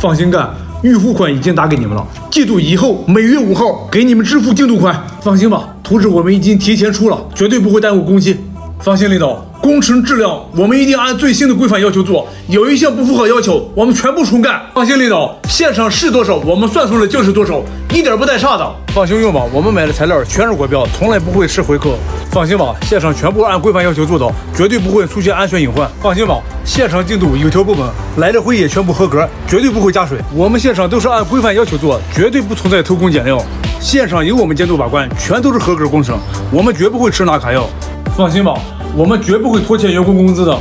放心干，预付款已经打给你们了，记住以后每月5号给你们支付进度款。放心吧，图纸我们已经提前出了，绝对不会耽误工期。放心领导，工程质量我们一定按最新的规范要求做，有一项不符合要求，我们全部重干。放心领导，现场是多少我们算出来就是多少，一点不带差的。放心用吧，我们买的材料全是国标，从来不会吃回扣。放心吧，现场全部按规范要求做到，绝对不会出现安全隐患。放心吧，现场进度有条不紊，来的会也全部合格，绝对不会加水。我们现场都是按规范要求做，绝对不存在偷工减料。现场有我们监督把关，全都是合格工程，我们绝不会吃拿卡要。放心吧，我们绝不会拖欠员工工资的。